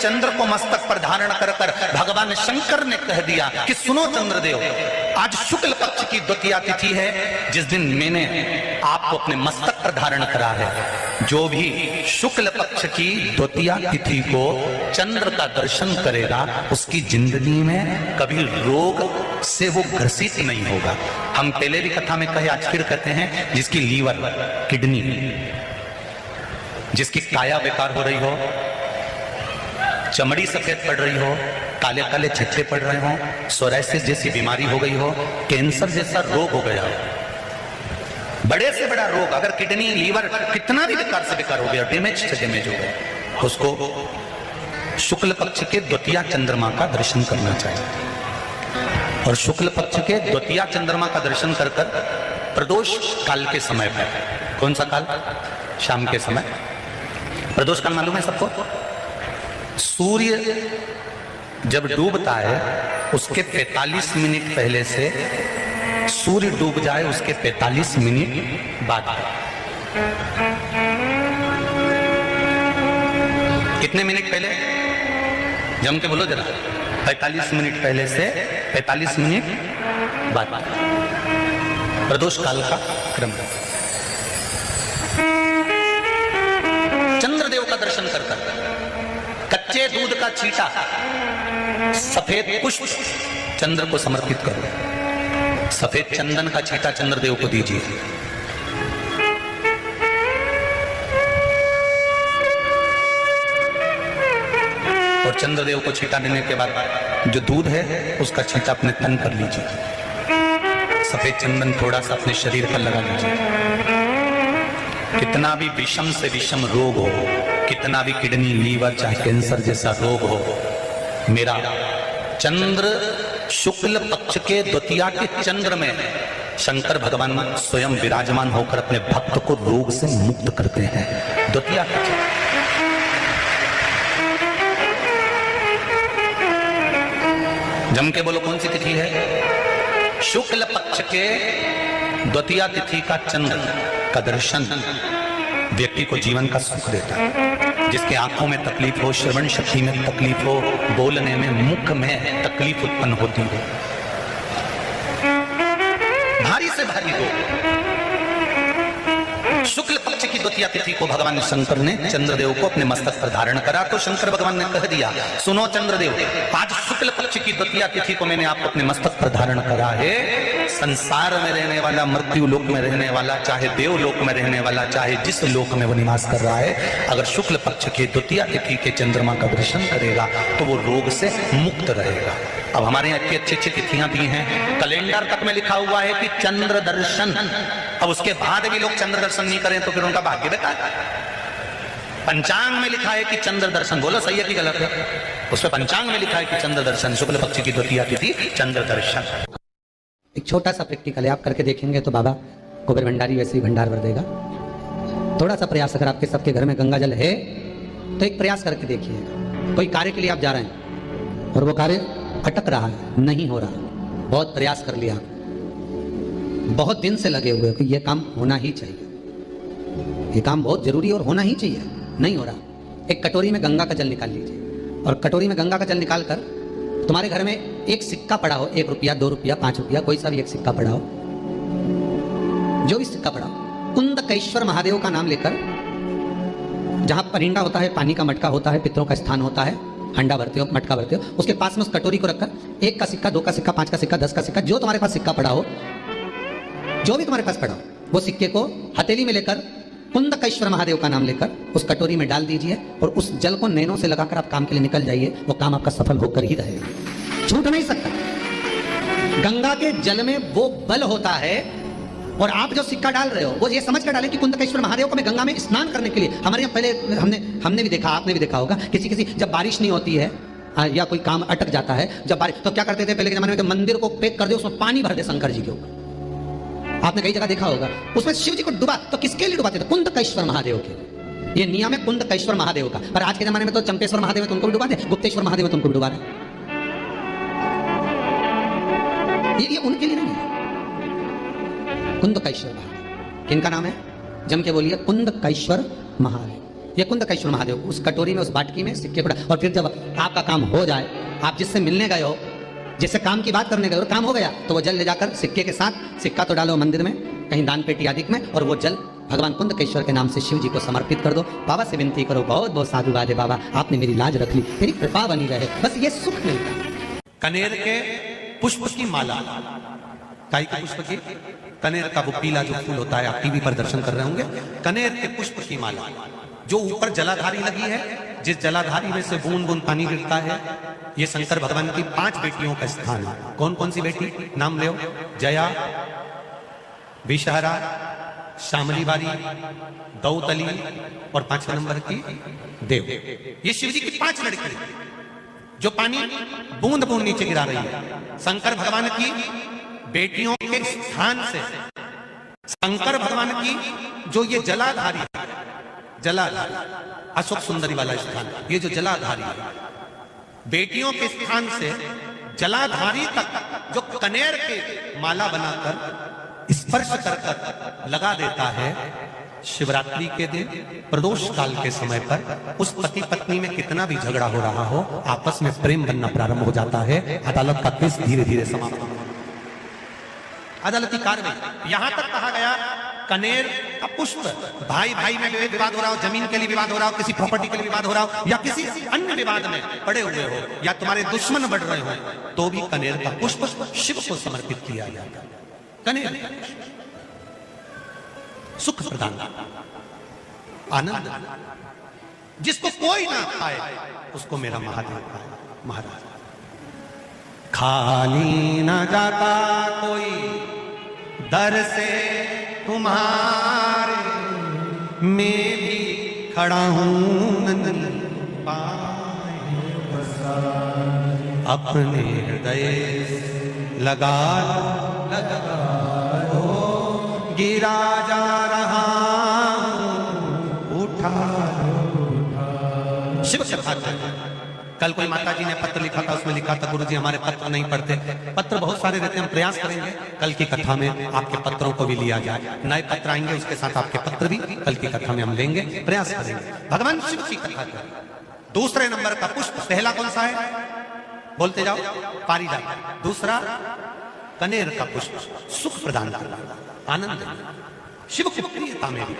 चंद्र को मस्तक पर धारण कर कर भगवान शंकर ने कह दिया कि सुनो चंद्रदेव, आज शुक्ल पक्ष की द्वितीया तिथि है, जिस दिन मैंने आपको अपने मस्तक पर धारण करा है। जो भी शुक्ल पक्ष की द्वितीया तिथि को चंद्र का दर्शन करेगा उसकी जिंदगी में कभी रोग से वो ग्रसित नहीं होगा। हम पहले भी कथा में कहे, आज फिर कहते हैं, जिसकी लीवर, किडनी, जिसकी काया बेकार हो रही हो, चमड़ी सफेद पड़ रही हो, काले काले छट्टे पड़ रहे हो, सोराइसिस जैसी बीमारी हो गई हो, कैंसर जैसा रोग हो गया हो, बड़े से बड़ा रोग, अगर किडनी, लीवर कितना भी बेकार से बेकार हो गया, डैमेज से डैमेज हो गया, उसको शुक्ल पक्ष के द्वितीया चंद्रमा का दर्शन करना चाहिए। और शुक्ल पक्ष के द्वितीया चंद्रमा का दर्शन कर कर प्रदोष काल के समय पर, कौन सा काल? शाम के समय। प्रदोष काल मालूम है सबको? सूर्य जब डूबता है उसके 45 मिनट पहले से सूर्य डूब जाए उसके 45 मिनट बाद। कितने मिनट पहले? जम के बोलो जरा। 45 मिनट पहले से 45 मिनट बाद प्रदोष काल का क्रम। चंद्रदेव का दर्शन कर कर कच्चे दूध का छींटा, सफेद पुष्प चंद्र को समर्पित करो, सफेद चंदन का छींटा चंद्रदेव को दीजिए। और चंद्रदेव को छींटा देने के बाद जो दूध है उसका छींटा अपने तन पर लीजिए, सफेद चंदन थोड़ा सा अपने शरीर पर लगा लीजिए। कितना भी विषम से विषम रोग हो, कितना भी किडनी, लीवर, चाहे कैंसर जैसा रोग हो, मेरा चंद्र शुक्ल पक्ष के द्वितीया के चंद्र में शंकर भगवान स्वयं विराजमान होकर अपने भक्त को रोग से मुक्त करते हैं। द्वितीया के चंद्र। जम के बोलो कौन सी तिथि है? शुक्ल पक्ष के द्वितीया तिथि का चंद्र का दर्शन व्यक्ति को जीवन का सुख देता है। जिसके आंखों में तकलीफ हो, श्रवण शक्ति में तकलीफ हो, बोलने में, मुख में तकलीफ उत्पन्न होती हो, भारी से भारी हो, शुक्ल पक्ष की द्वितीया तिथि को भगवान शंकर ने चंद्रदेव को अपने मस्तक पर धारण करा। तो शंकर भगवान ने कह दिया, सुनो चंद्रदेव, आज शुक्ल पक्ष की द्वितीया तिथि को मैंने आपको अपने मस्तक पर धारण करा है। संसार में रहने वाला, मृत्यु लोक में रहने वाला, चाहे देव लोक में रहने वाला, चाहे जिस लोक में वो निवास कर रहा है, अगर शुक्ल पक्ष की द्वितीया तिथि के चंद्रमा का दर्शन करेगा तो वो रोग से मुक्त रहेगा। अब हमारे यहाँ इतनी अच्छी अच्छी तिथियां दी हैं, कैलेंडर तक में लिखा हुआ है कि चंद्र दर्शन। अब उसके बाद भी लोग चंद्र दर्शन नहीं करें तो फिर उनका भाग्य बेकार। पंचांग में लिखा है कि चंद्र दर्शन, बोलो सही है कि गलत है? उसमें पंचांग में लिखा है कि चंद्र दर्शन, शुक्ल पक्ष की द्वितीया तिथि चंद्र दर्शन। एक छोटा सा प्रैक्टिकल है, आप करके देखेंगे तो बाबा कुबेर भंडारी वैसे ही भंडार भर देगा। थोड़ा सा प्रयास, अगर आपके सबके घर में गंगा जल है तो एक प्रयास करके देखिए। कोई कार्य के लिए आप जा रहे हैं और वो कार्य अटक रहा है, नहीं हो रहा, बहुत प्रयास कर लिया, बहुत दिन से लगे हुए कि ये काम होना ही चाहिए, ये काम बहुत जरूरी और होना ही चाहिए, नहीं हो रहा। एक कटोरी में गंगा का जल निकाल लीजिए और कटोरी में गंगा का जल निकाल कर तुम्हारे घर में एक सिक्का पड़ा हो, 1 रुपया, 2 रुपया, 5 रुपया, कोई सा भी एक सिक्का पड़ा हो, जो भी सिक्का पड़ा हो, कुंदकेश्वर महादेव का नाम लेकर, जहां परिंदा होता है, पानी का मटका होता है, पितरों का स्थान होता है, हंडा भरते हो, मटका भरते हो, उसके पास में उस कटोरी को रखकर 1 का सिक्का, 2 का सिक्का, 5 का सिक्का, 10 का सिक्का, जो तुम्हारे पास सिक्का पड़ा हो, जो भी तुम्हारे पास पड़ा हो, वो सिक्के को हथेली में लेकर कुंदकेश्वर महादेव का नाम लेकर उस कटोरी में डाल दीजिए और उस जल को नैनों से लगाकर आप काम के लिए निकल जाइए। वो काम आपका सफल होकर ही रहेगा, छूट नहीं सकता। गंगा के जल में वो बल होता है। और आप जो सिक्का डाल रहे हो वो ये समझ कर डालें कि कुंदकेश्वर महादेव को मैं गंगा में स्नान करने के लिए, हमारे यहाँ पहले हमने भी देखा, आपने भी देखा होगा, किसी जब बारिश नहीं होती है या कोई काम अटक जाता है, जब बारिश, तो क्या करते थे पहले के जमाने में, मंदिर को पैक कर दे, उसमें पानी भर दे शंकर जी के ऊपर। आपने कई जगह देखा होगा, उसमें शिव जी को डुबा, तो किसके लिए डुबाते थे? कुंदकेश्वर महादेव के। ये नियम है कुंदकेश्वर महादेव का। पर आज के जमाने में तो चंपेश्वर महादेव है तो उनको भी डुबा दे, गुप्तेश्वर महादेव है तो उनको भी डुबा दे। ये उनके लिए नहीं है। कुंदकेश्वर महादेव किनका नाम है? जम के बोलिए, कुंदकेश्वर महादेव। ये कुंदकेश्वर महादेव उस कटोरी में, उस बाटकी में सिक्के को और फिर जब आपका काम हो जाए, आप जिससे मिलने गए हो, जिससे काम की बात करने गए और काम हो गया, तो वो जल ले जाकर सिक्के के साथ, सिक्का तो डालो मंदिर में कहीं दान पेटी आदि में, और वो जल भगवान कुंदकेश्वर के नाम से शिव जी को समर्पित कर दो। बाबा से विनती करो, बहुत बहुत साधुवाद है बाबा, आपने मेरी लाज रख ली, मेरी कृपा बनी रहे, बस ये सुख मिलता है। कनेर के पुष्प की माला, काई के पुष्प की, कनेर का वो पीला जो फूल होता है, आप टीवी पर दर्शन कर रहे होंगे, कनेर के पुष्प की माला जो ऊपर जलाधारी लगी है, जिस जलाधारी में से बूंद बूंद पानी गिरता है, ये शंकर भगवान की 5 बेटियों का स्थान है। कौन कौन सी बेटी, नाम लो, जया, विषहरा, शामली बारी, दौतली और 5वें नंबर की देव। ये शिव जी की 5 लड़की जो पानी बूंद बूंद नीचे गिरा रही है। शंकर भगवान की बेटियों के स्थान से शंकर भगवान की जो ये जलाधारी, जलाधारी अशोक सुंदरी वाला स्थान, ये जो जलाधारी है, बेटियों के स्थान से जलाधारी तक जो कनेर के माला बनाकर स्पर्श कर लगा देता है, शिवरात्रि के दिन प्रदोष काल के समय पर उस पति पत्नी में कितना भी झगड़ा हो रहा हो, आपस में प्रेम बनना प्रारंभ हो जाता है। अदालत का केस धीरे धीरे समाप्त होता है। अदालती कार्रवाई, यहां तक कहा गया कनेर का पुष्प, भाई भाई में विवाद हो रहा हो, जमीन के लिए विवाद हो रहा हो, किसी प्रॉपर्टी के लिए विवाद हो रहा हो, या किसी अन्य विवाद में पड़े हुए हो, या तुम्हारे दुश्मन बढ़ रहे हो, तो भी कनेर का पुष्प शिव को समर्पित किया जाता है। कनेर सुख प्रदान, आनंद, जिसको कोई ना खाए उसको मेरा महादेव खाए। महाराज, खाली ना जाता कोई दर से तुम्हारे, मैं भी खड़ा हूं नंदी पाए, अपने हृदय लगा लो, गिरा जा रहा उठा लो। शिव कथा कल कोई माता जी ने पत्र लिखा था, उसमें लिखा था गुरुजी हमारे पत्र नहीं पढ़ते। पत्र बहुत सारे रहते हैं, हम प्रयास करेंगे कल की कथा में आपके पत्रों को भी लिया जाए। नए पत्र आएंगे, उसके साथ आपके पत्र भी कल की कथा में हम लेंगे, प्रयास करेंगे। भगवान शिव की कथा करें। दूसरे नंबर का पुष्प, पहला कौन सा है, बोलते जाओ, पारिजात। दूसरा कनेर का पुष्प, सुख प्रदान करना, आनंद, शिव की प्रियता में भी